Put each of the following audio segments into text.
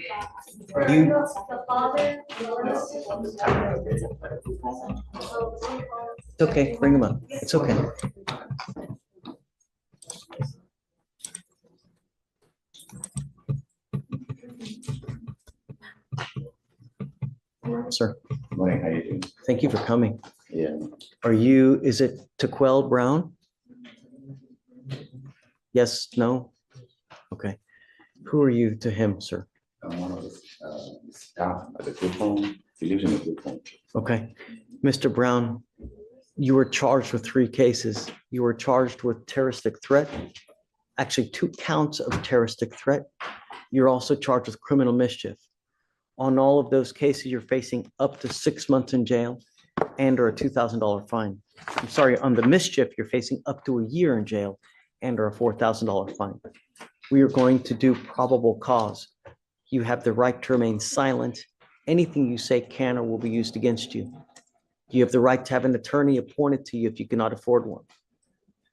You, it's okay, bring him up. It's okay. Sir, Morning, how you doing? thank you for coming. Yeah, Are you, is it Taquel Brown? Yes, no? Okay. Who are you to him, sir? I'm one of the staff at the group home. He lives in the group home. Okay. Mr. Brown, you were charged with 3 cases. You were charged with terroristic threat, actually 2 counts of terroristic threat. You're also charged with criminal mischief. On all of those cases, you're facing up to 6 months in jail and or a $2,000 fine. I'm sorry, on the mischief, you're facing up to a year in jail and or a $4,000 fine. We are going to do probable cause. You have the right to remain silent. Anything you say can or will be used against you. You have the right to have an attorney appointed to you if you cannot afford one.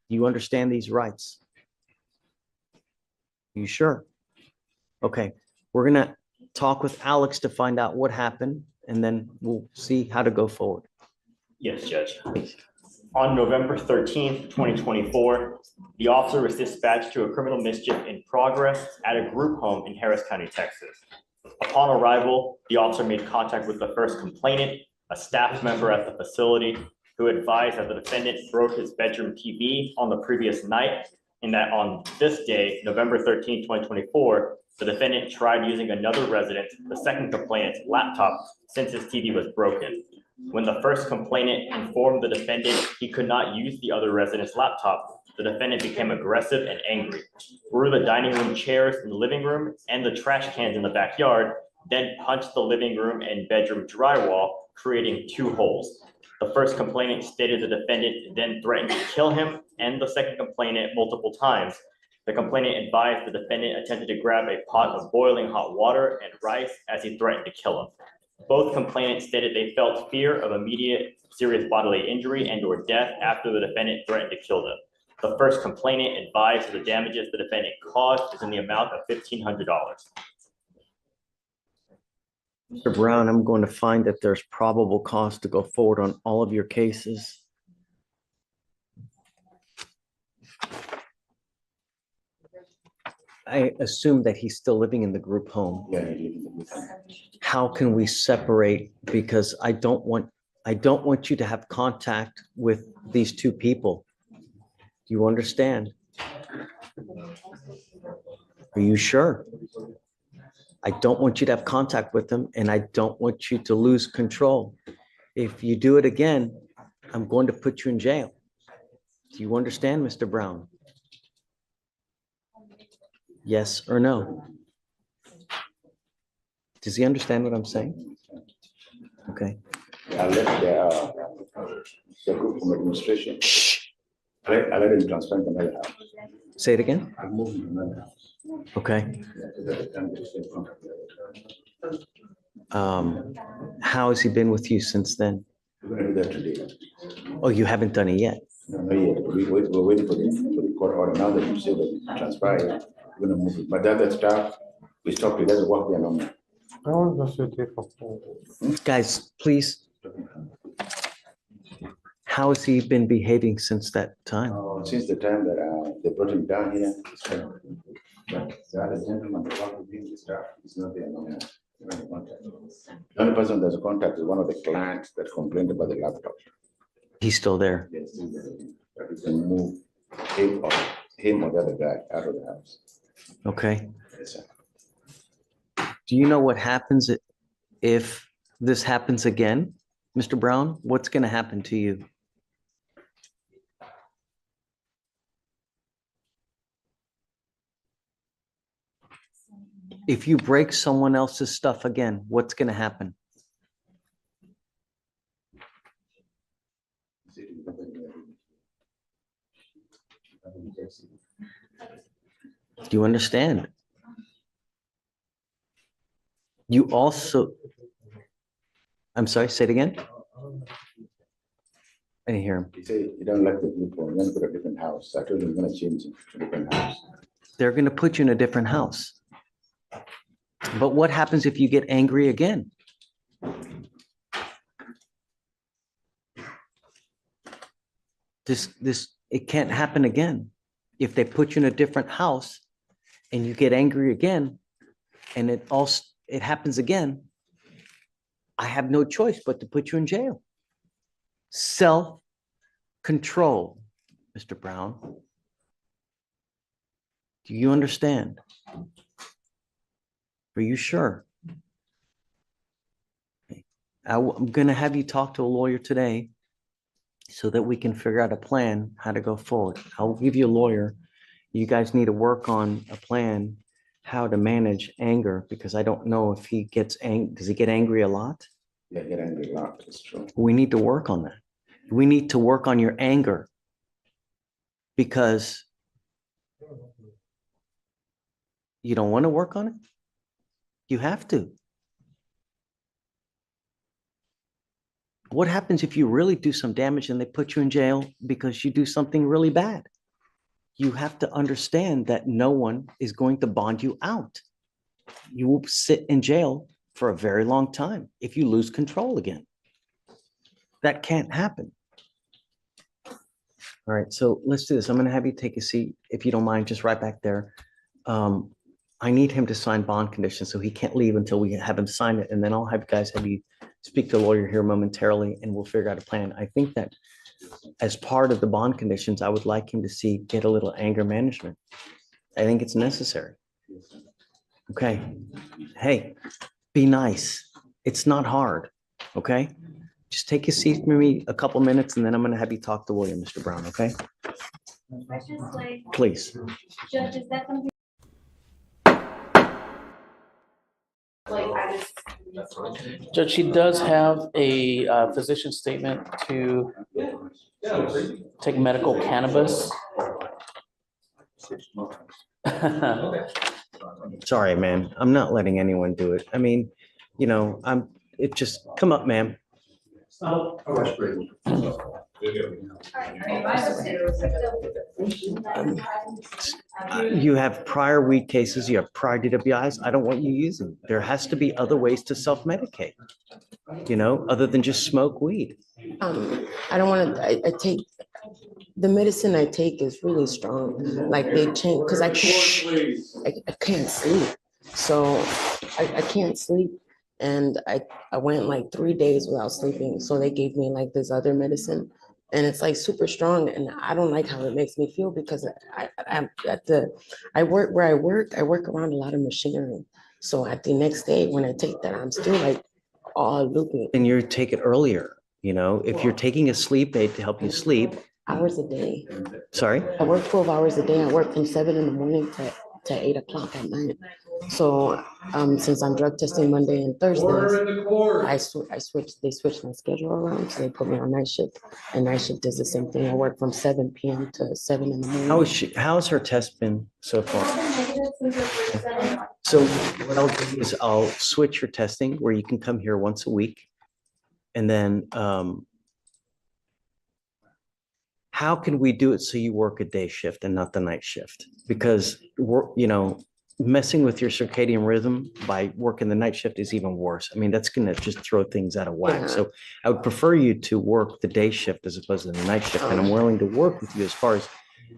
You understand these rights? You sure? Okay, we're gonna talk with Alex to find out what happened, and then we'll see how to go forward. Yes, Judge. On November 13th, 2024, the officer was dispatched to a criminal mischief in progress at a group home in Harris County, Texas. Upon arrival, the officer made contact with the first complainant, a staff member at the facility, who advised that the defendant broke his bedroom TV on the previous night, and that on this day, November 13th, 2024, the defendant tried using another resident, the second complainant's laptop, since his TV was broken. When the first complainant informed the defendant he could not use the other resident's laptop, the defendant became aggressive and angry, threw the dining room chairs in the living room and the trash cans in the backyard, then punched the living room and bedroom drywall, creating 2 holes. The first complainant stated the defendant then threatened to kill him and the second complainant multiple times. The complainant advised the defendant attempted to grab a pot of boiling hot water and rice as he threatened to kill him. Both complainants stated they felt fear of immediate serious bodily injury and or death after the defendant threatened to kill them. The first complainant advised the damages the defendant caused is in the amount of $1,500. Mr. Brown, I'm going to find that there's probable cause to go forward on all of your cases. I assume that he's still living in the group home. Yeah, he lives in the group home. How can we separate? Because I don't want you to have contact with these 2 people. Do you understand? Are you sure? I don't want you to have contact with them, and I don't want you to lose control. If you do it again, I'm going to put you in jail. Do you understand, Mr. Brown? Yes or no? Does he understand what I'm saying? Okay. I left the group from administration. Shh. I let him transfer to another house. Say it again. I moved to another house. Okay. Yeah, so that the time they stay in contact with How has he been with you since then? We're gonna do that today. Oh, you haven't done it yet. No, not yet. We're waiting for the court order. Now that you say that it transpired, we're gonna move it. But the other staff, we stopped it. That's what we are normal. Guys, please. How has he been behaving since that time? Since the time that they brought him down here, it's kind of, but the other gentleman, the one who brings the staff, is not there no more. They're not in contact. The only person that's in contact is one of the clients that complained about the laptop. He's still there. Yes, but we can move him or the other guy out of the house. Okay. Yes, sir. Do you know what happens if this happens again, Mr. Brown? What's going to happen to you? If you break someone else's stuff again, what's going to happen? Do you understand? You also, I'm sorry, say it again. I didn't hear him. He said, you don't like the group home, you're gonna go to a different house. I told him, I'm gonna change it to a different house. They're going to put you in a different house. But what happens if you get angry again? It can't happen again. If they put you in a different house and you get angry again, and it happens again, I have no choice but to put you in jail. Self-control, Mr. Brown. Do you understand? Are you sure? I'm going to have you talk to a lawyer today so that we can figure out a plan how to go forward. I'll give you a lawyer. You guys need to work on a plan how to manage anger, because I don't know if he gets angry. Does he get angry a lot? Yeah, get angry a lot, it's true. We need to work on that. We need to work on your anger, because you don't want to work on it. You have to. What happens if you really do some damage and they put you in jail because you do something really bad? You have to understand that no one is going to bond you out. You will sit in jail for a very long time if you lose control again. That can't happen. All right, so let's do this. I'm going to have you take a seat, if you don't mind, just right back there. I need him to sign bond conditions, so he can't leave until we have him sign it. And then I'll have you speak to a lawyer here momentarily, and we'll figure out a plan. I think that as part of the bond conditions, I would like him to get a little anger management. I think it's necessary. Okay. Hey, be nice. It's not hard. Okay. Just take a seat, maybe a couple minutes, and then I'm going to have you talk to William, Mr. Brown. Okay. Please. Judge, is that something? Judge, she does have a physician statement to take medical cannabis. Sorry, man. I'm not letting anyone do it. I mean, come up, ma'am. You have prior weed cases, you have prior DWIs. I don't want you using. There has to be other ways to self-medicate, other than just smoke weed. I don't want to, I take, the medicine I take is really strong. Like they change, because I can't sleep. So I can't sleep. And I went like 3 days without sleeping. So they gave me like this other medicine, and it's like super strong. And I don't like how it makes me feel, because I work where I work around a lot of machinery. So at the next day when I take that, I'm still like all loopy. And you take it earlier, if you're taking a sleep aid to help you sleep. Hours a day. Sorry? I work 12 hours a day. I work from 7 in the morning to 8 o'clock at night. So since I'm drug testing Monday and Thursdays, they switched my schedule around. So they put me on night shift, and night shift is the same thing. I work from 7 p.m. to 7 in the morning. How's her test been so far? So what I'll do is I'll switch your testing where you can come here once a week. And then how can we do it so you work a day shift and not the night shift? Because messing with your circadian rhythm by working the night shift is even worse. I mean, that's going to just throw things out of whack. Yeah. So I would prefer you to work the day shift as opposed to the night shift. And I'm willing to work with you as far as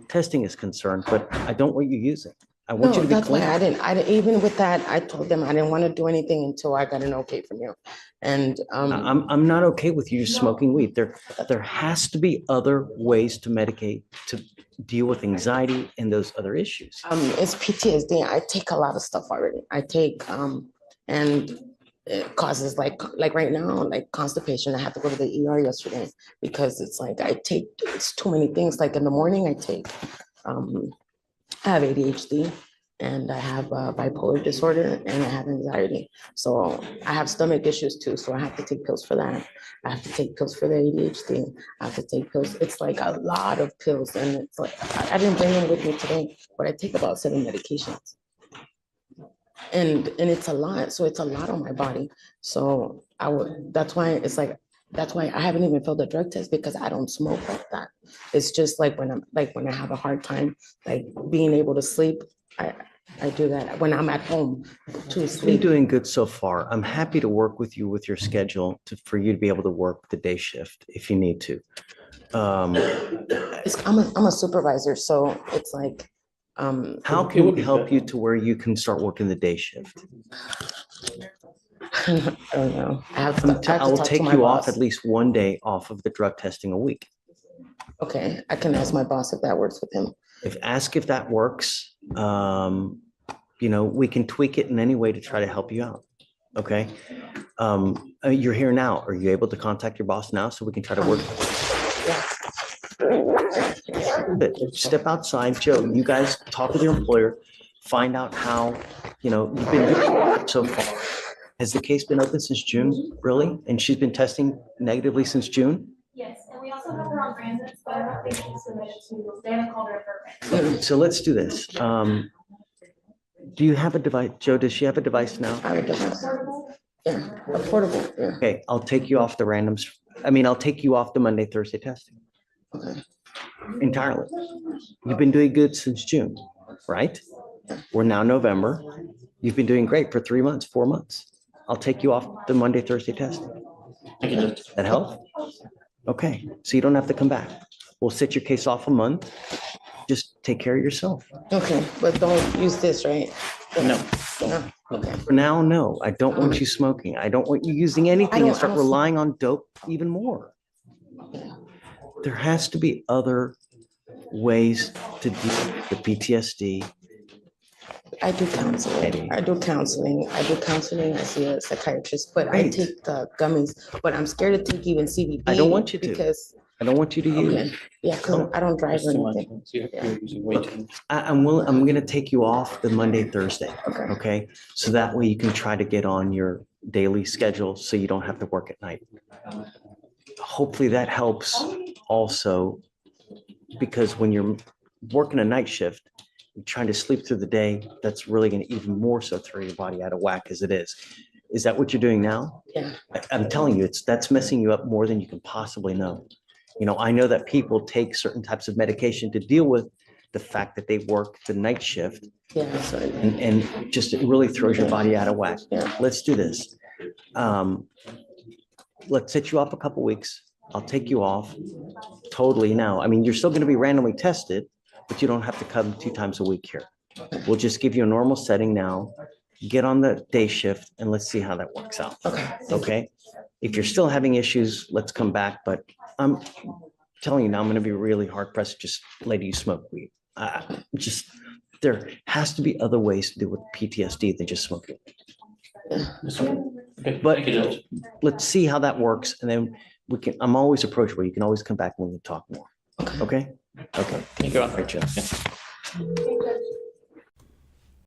testing is concerned, but I don't want you using. I want you to be that's clean. why I didn't, even with that, I told them I didn't want to do anything until I got an okay from you. And I'm not okay with you smoking weed. There has to be other ways to medicate to deal with anxiety and those other issues. It's PTSD. I take a lot of stuff already. I take and it causes like right now, like constipation. I had to go to the ER yesterday because it's like it's too many things. Like in the morning I take I have ADHD, and I have bipolar disorder, and I have anxiety. So I have stomach issues too. So I have to take pills for that. I have to take pills for the ADHD. I have to take pills. It's like a lot of pills. And it's like, I didn't bring them with me today, but I take about 7 medications. And it's a lot. So it's a lot on my body. So that's why I haven't even filled the drug test, because I don't smoke like that. It's just like when I have a hard time, like being able to sleep, I do that when I'm at home to You're sleep. doing good so far. I'm happy to work with you with your schedule for you to be able to work the day shift if you need to. I'm a supervisor, so it's like, How It can would we be help better. you to where you can start working the day shift? I don't know. I have to I will talk to take my you off boss. at least one day off of the drug testing a week. Okay, I can ask my boss if that works with him. Ask if that works. We can tweak it in any way to try to help you out. Okay. You're here now. Are you able to contact your boss now so we can try to work? But step outside, Joe. You guys talk with your employer, find out how, you've been doing so far. Has the case been open since June, really? And she's been testing negatively since June? Yes, and we also have her on transits, but I don't think she's submitted to, they haven't called her a permit. So let's do this. Do you have a device? Joe, does she have a device now? I would definitely, Portable. yeah, affordable, yeah, Okay, I'll take you off the randoms. I'll take you off the Monday, Thursday testing okay. entirely. You've been doing good since June, right? We're now November. You've been doing great for 3 months, 4 months. I'll take you off the Monday, Thursday testing. Thank you, Judge. That help? Okay, so you don't have to come back. We'll set your case off a month. Just take care of yourself. Okay, but don't use this, right? No. No, okay. For now, no, I don't want you smoking. I don't want you using anything and I start don't- relying on dope even more. There has to be other ways to deal with the PTSD. I do counseling. Eddie. I do counseling. I see a psychiatrist, but I Great. take the gummies, but I'm scared to take even CBD. I don't want you to. Because, I don't want you to use. okay, yeah, because I don't drive That's or too much. anything. You're using way too much. I'm gonna take you off the Monday, Thursday, Okay, okay? So that way you can try to get on your daily schedule so you don't have to work at night. Hopefully that helps also, because when you're working a night shift, you're trying to sleep through the day, that's really gonna even more so throw your body out of whack as it is. Is that what you're doing now? yeah, I'm telling you, that's messing you up more than you can possibly know. I know that people take certain types of medication to deal with the fact that they work the night shift, yeah, so, and just it really throws your body out of whack. yeah, Let's do this. Let's set you off a couple weeks. I'll take you off totally now. You're still going to be randomly tested, but you don't have to come 2 times a week here. We'll just give you a normal setting now, get on the day shift, and let's see how that works out. okay. Okay? If you're still having issues, let's come back, but I'm telling you now, I'm going to be really hard pressed to just let you smoke weed. There has to be other ways to deal with PTSD than just smoking. Yes, sir. Okay, But- thank you, Judge. Let's see how that works, and then I'm always approachable. You can always come back when we talk more. Okay? Okay. Thank you, Your All Honor. right, Joe.